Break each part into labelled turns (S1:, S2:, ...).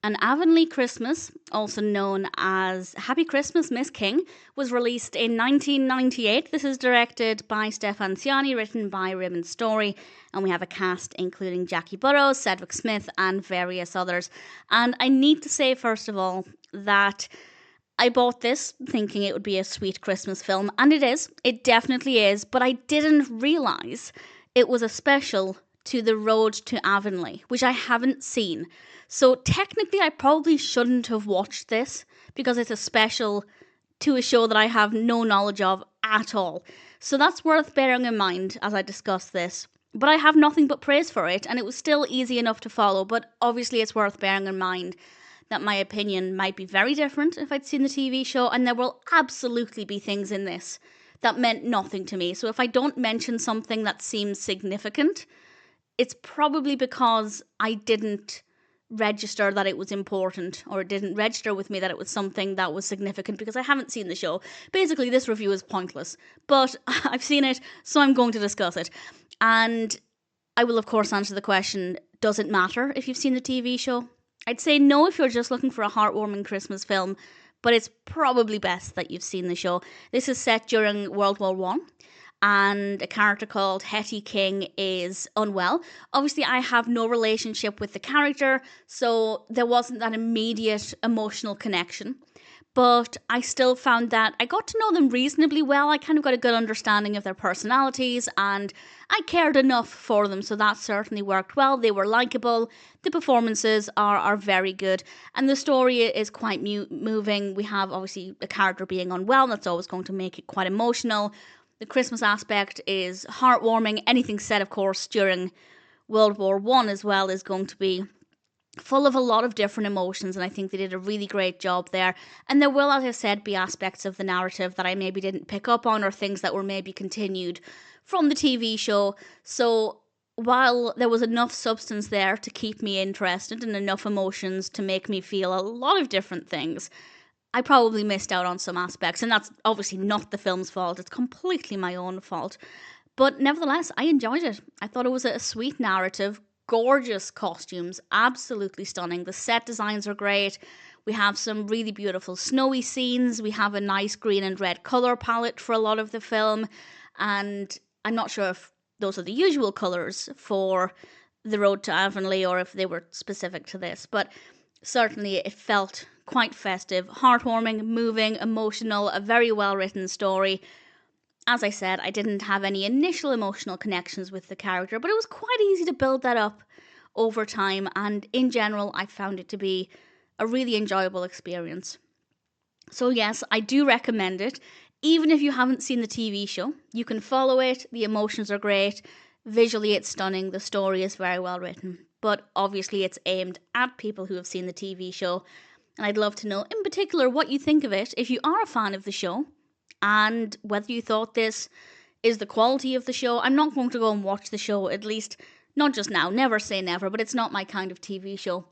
S1: An Avonlea Christmas, also known as Happy Christmas, Miss King, was released in 1998. This is directed by Stefan Scaini, written by Raymond Story, and we have a cast including Jackie Burroughs, Cedric Smith, and various others. And I need to say, first of all, that I bought this thinking it would be a sweet Christmas film, and it is. It definitely is, but I didn't realise it was a special to The Road to Avonlea, which I haven't seen. So technically, I probably shouldn't have watched this because it's a special to a show that I have no knowledge of at all. So that's worth bearing in mind as I discuss this. But I have nothing but praise for it, and it was still easy enough to follow. But obviously, it's worth bearing in mind that my opinion might be very different if I'd seen the TV show, and there will absolutely be things in this that meant nothing to me. So if I don't mention something that seems significant, it's probably because I didn't register that it was important, or it didn't register with me that it was something that was significant because I haven't seen the show. Basically, this review is pointless, but I've seen it, so I'm going to discuss it. And I will, of course, answer the question, does it matter if you've seen the TV show? I'd say no if you're just looking for a heartwarming Christmas film, but it's probably best that you've seen the show. This is set during World War One, and a character called Hetty King is unwell. Obviously, I have no relationship with the character, so there wasn't that immediate emotional connection. But I still found that I got to know them reasonably well. I kind of got a good understanding of their personalities, and I cared enough for them, so that certainly worked well. They were likeable. The performances are very good, and the story is quite moving. We have obviously a character being unwell, that's always going to make it quite emotional. The Christmas aspect is heartwarming. Anything said, of course, during World War One as well is going to be full of a lot of different emotions, and I think they did a really great job there. And there will, as I said, be aspects of the narrative that I maybe didn't pick up on, or things that were maybe continued from the TV show. So while there was enough substance there to keep me interested and enough emotions to make me feel a lot of different things, I probably missed out on some aspects, and that's obviously not the film's fault. It's completely my own fault. But nevertheless, I enjoyed it. I thought it was a sweet narrative, gorgeous costumes, absolutely stunning. The set designs are great. We have some really beautiful snowy scenes. We have a nice green and red colour palette for a lot of the film. And I'm not sure if those are the usual colours for The Road to Avonlea or if they were specific to this. But certainly it felt quite festive, heartwarming, moving, emotional, a very well written story. As I said, I didn't have any initial emotional connections with the character, but it was quite easy to build that up over time, and in general, I found it to be a really enjoyable experience. So yes, I do recommend it. Even if you haven't seen the TV show, you can follow it, the emotions are great, visually it's stunning, the story is very well written. But obviously it's aimed at people who have seen the TV show, and I'd love to know in particular what you think of it if you are a fan of the show, and whether you thought this is the quality of the show. I'm not going to go and watch the show, at least not just now, never say never, but it's not my kind of TV show.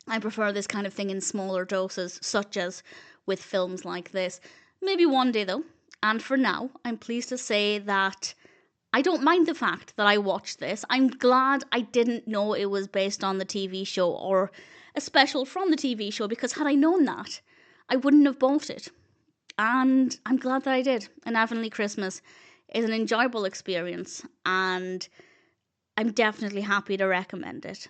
S1: I prefer this kind of thing in smaller doses, such as with films like this. Maybe one day though, and for now, I'm pleased to say that I don't mind the fact that I watched this. I'm glad I didn't know it was based on the TV show or a special from the TV show, because had I known that, I wouldn't have bought it. And I'm glad that I did. An Avonlea Christmas is an enjoyable experience, and I'm definitely happy to recommend it.